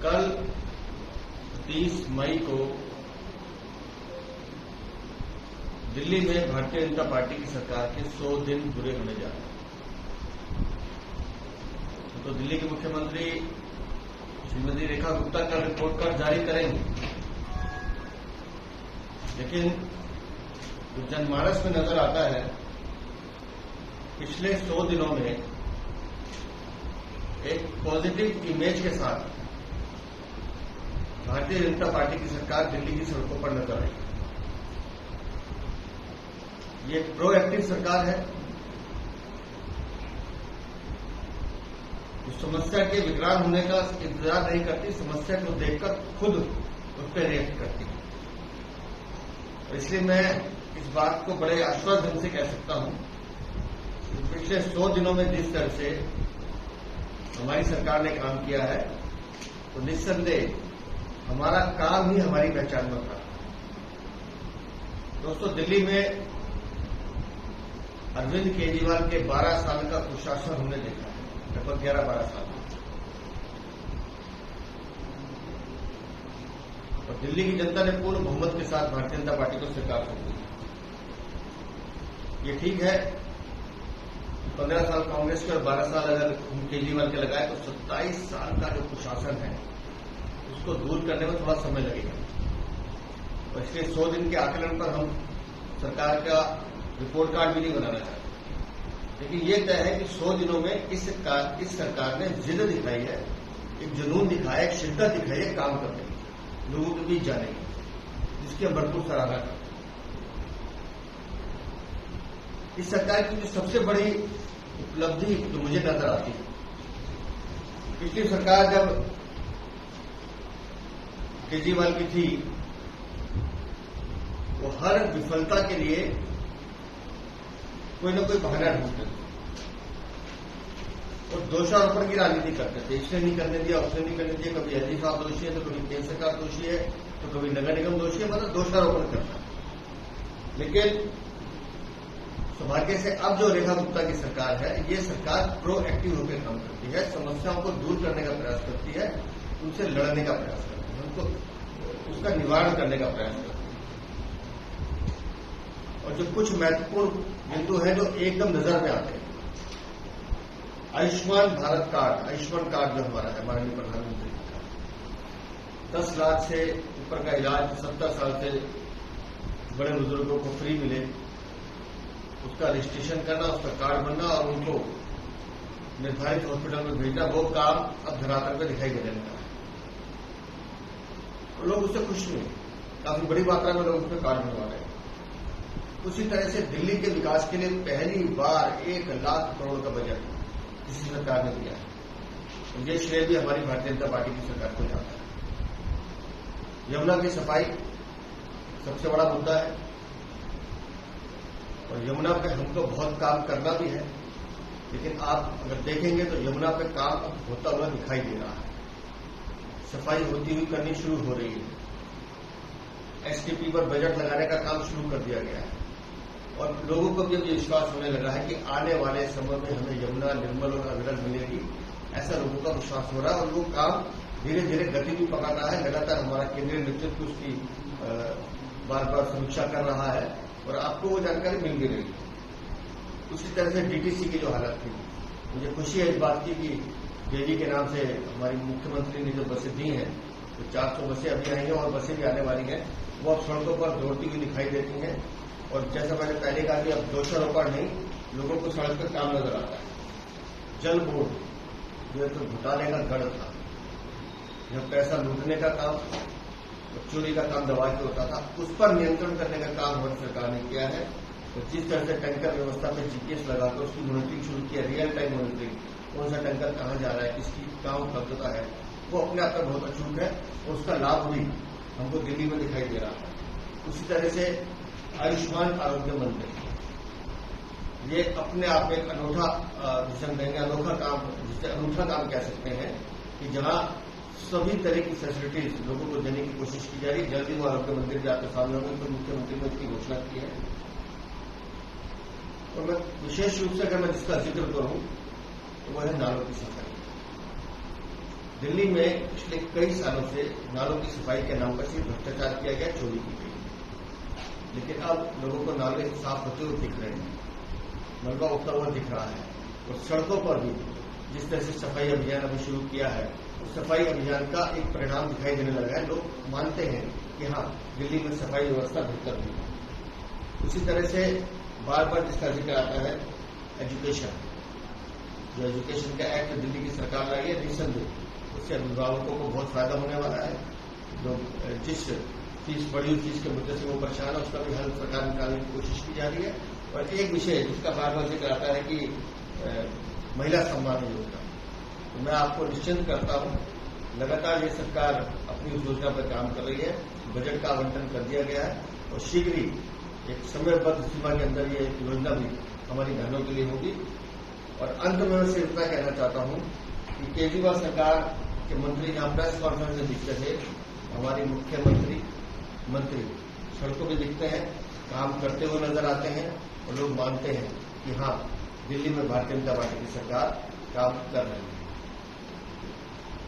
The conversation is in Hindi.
कल 30 मई को दिल्ली में भारतीय जनता पार्टी की सरकार के 100 दिन पूरे होने जा रहे हैं। तो दिल्ली के मुख्यमंत्री श्रीमती रेखा गुप्ता कल रिपोर्ट कार्ड जारी करेंगे, लेकिन जो जनमानस में नजर आता है, पिछले 100 दिनों में एक पॉजिटिव इमेज के साथ भारतीय जनता पार्टी की सरकार दिल्ली की सड़कों पर नजर आई। ये एक प्रोएक्टिव सरकार है, जो समस्या के विकराल होने का इंतजार नहीं करती, समस्या को देखकर खुद उस पर रिएक्ट करती है। इसलिए मैं इस बात को बड़े आश्वस्त ढंग से कह सकता हूं कि पिछले 100 दिनों में जिस तरह से हमारी सरकार ने काम किया है, तो निस्संदेह हमारा काम ही हमारी पहचान में था। दोस्तों, दिल्ली में अरविंद केजरीवाल के 12 साल का कुशासन हमने देखा है, लगभग 11-12 साल। और दिल्ली की जनता ने पूर्ण बहुमत के साथ भारतीय जनता पार्टी को सरकार सौंप दी। ये ठीक है, 15 साल कांग्रेस के और 12 साल अगर केजरीवाल के लगाए तो 27 साल का जो कुशासन है उसको दूर करने में थोड़ा समय लगेगा। और इसलिए 100 दिन के आकलन पर हम सरकार का रिपोर्ट कार्ड भी नहीं बनाना चाहते, लेकिन ये तय है कि 100 दिनों में इस सरकार ने जिद दिखाई है, एक जुनून दिखाया, एक शिद्दत दिखाई है काम करने की, लोगों के बीच जाने की, जिसकी हम भरपूर सराहना करते हैं। इस सरकार की जो सबसे बड़ी उपलब्धि जो मुझे नजर आती है, पिछली सरकार जब केजरीवाल की थी, वो हर विफलता के लिए कोई न कोई बहाना ढूंढते थे और दोषारोपण की राजनीति करते थे। इसने नहीं करने दिया, उसने नहीं करने दिया, कभी एलजी साहब दोषी है तो कभी केंद्र सरकार दोषी है तो कभी नगर निगम दोषी है, मतलब दोषारोपण करता है। लेकिन सौभाग्य से अब जो रेखा गुप्ता की सरकार है, ये सरकार प्रोएक्टिव होकर काम करती है, समस्याओं को दूर करने का प्रयास करती है, उनसे लड़ने का प्रयास करती है, उनको उसका निवारण करने का प्रयास करती है। और जो कुछ महत्वपूर्ण बिंदु है जो एकदम नजर में आते हैं, आयुष्मान भारत कार्ड, आयुष्मान कार्ड जो हमारा है, माननीय प्रधानमंत्री का 10 लाख से ऊपर का इलाज 70 साल से बड़े बुजुर्गों को फ्री मिले, उसका रजिस्ट्रेशन करना, उसका कार्ड बनना और उनको निर्धारित हॉस्पिटल में भेजना, वो काम अब धरातल पर दिखाई देने लगा है। लोग उससे खुश हुए, काफी बड़ी मात्रा में लोग उसमें कार्ड बनवा रहे हैं। उसी तरह से दिल्ली के विकास के लिए पहली बार 1 लाख करोड़ का बजट किसी सरकार ने दिया है। ये श्रेय भी हमारी भारतीय जनता पार्टी की सरकार को जाता है। यमुना की सफाई सबसे बड़ा मुद्दा है और यमुना पे हमको बहुत काम करना भी है, लेकिन आप अगर देखेंगे तो यमुना पे काम अब होता हुआ दिखाई दे रहा है। सफाई होती हुई करनी शुरू हो रही है। एसटीपी पर बजट लगाने का काम शुरू कर दिया गया है और लोगों को भी अब ये विश्वास होने लगा है कि आने वाले समय में हमें यमुना निर्मल और अविरल मिलेगी, ऐसा लोगों का विश्वास हो रहा है। और वो काम धीरे धीरे गति भी पकड़ रहा है। लगातार हमारा केंद्रीय नेतृत्व उसकी बार बार समीक्षा कर रहा है और आपको वो जानकारी मिल भी रही है। उसी तरह से डीटीसी की जो हालत थी, मुझे खुशी है इस बात की कि जेडी के नाम से हमारी मुख्यमंत्री ने जो बसें दी हैं, तो 400 बसें अभी आई हैं और बसें भी आने वाली हैं, वो अब सड़कों पर दौड़ती हुई दिखाई देती हैं। और जैसा मैंने पहले कहा कि अब दोषारोपण नहीं, लोगों को सड़क पर काम नजर आता है। जल बोर्ड जो तो घोटाले का गढ़ था, जब पैसा लूटने का काम, चोरी का काम दबा के होता था, उस पर नियंत्रण करने का काम हमारी सरकार ने किया है। तो जिस तरह से टैंकर व्यवस्था में जीपीएस लगाकर उसकी मॉनिटरिंग शुरू किया, रियल टाइम मॉनिटरिंग, कौन सा टैंकर कहां जा रहा है, किसकी कहां उपलब्धता है, वो अपने आप में बहुत अचूक है और उसका लाभ भी हमको दिल्ली में दिखाई दे रहा है। उसी तरह से आयुष्मान आरोग्य मंदिर, ये अपने आप में एक अनूठा, जिसे हम कहेंगे अनोखा काम, जिसे अनूठा काम कह सकते हैं कि जहां सभी तरह की फैसिलिटीज लोगों को देने की कोशिश की जा रही है। जल्दी वो आरोग्य मंदिर भी आपके सामने होंगे, तो मुख्यमंत्री ने इसकी घोषणा की है। और मैं विशेष रूप से अगर मैं जिसका जिक्र करूं तो वह है नालों की सफाई। दिल्ली में पिछले कई सालों से नालों की सफाई के नाम पर सिर्फ भ्रष्टाचार किया गया, चोरी की गई। लेकिन अब लोगों को नाले साफ होते हुए दिख रहे हैं, मलबा उठता हुआ दिख रहा है, और सड़कों पर भी जिस तरह से सफाई अभियान अभी शुरू किया है, उस सफाई अभियान का एक परिणाम दिखाई देने लगा है। लोग मानते हैं कि हाँ, दिल्ली में सफाई व्यवस्था बेहतर हुई है। उसी तरह से बार बार जिसका जिक्र आता है एजुकेशन, जो एजुकेशन का एक्ट दिल्ली की सरकार लाई है, निसंदेह उससे अभिभावकों को बहुत फायदा होने वाला है। जो जिस फीस बढ़ी फीस के मुद्दे से वो परेशान है, उसका भी हल सरकार निकालने की कोशिश की जा रही है। और एक विषय जिसका बार बार जिक्र आता है कि महिला सम्मान योजना, तो मैं आपको निश्चिंत करता हूं, लगातार ये सरकार अपनी उस योजना पर काम कर रही है। बजट का आवंटन कर दिया गया है और शीघ्र ही एक समयबद्ध सीमा के अंदर ये योजना भी हमारी बहनों के लिए होगी। और अंत में मैं सिर्फ इतना कहना चाहता हूं कि केजरीवाल सरकार के मंत्री यहां प्रेस कॉन्फ्रेंस में दिखते थे, हमारी मुख्यमंत्री मंत्री सड़कों पर दिखते हैं, काम करते हुए नजर आते हैं, और लोग मानते हैं कि हाँ, दिल्ली में भारतीय जनता पार्टी की सरकार काम कर रही है।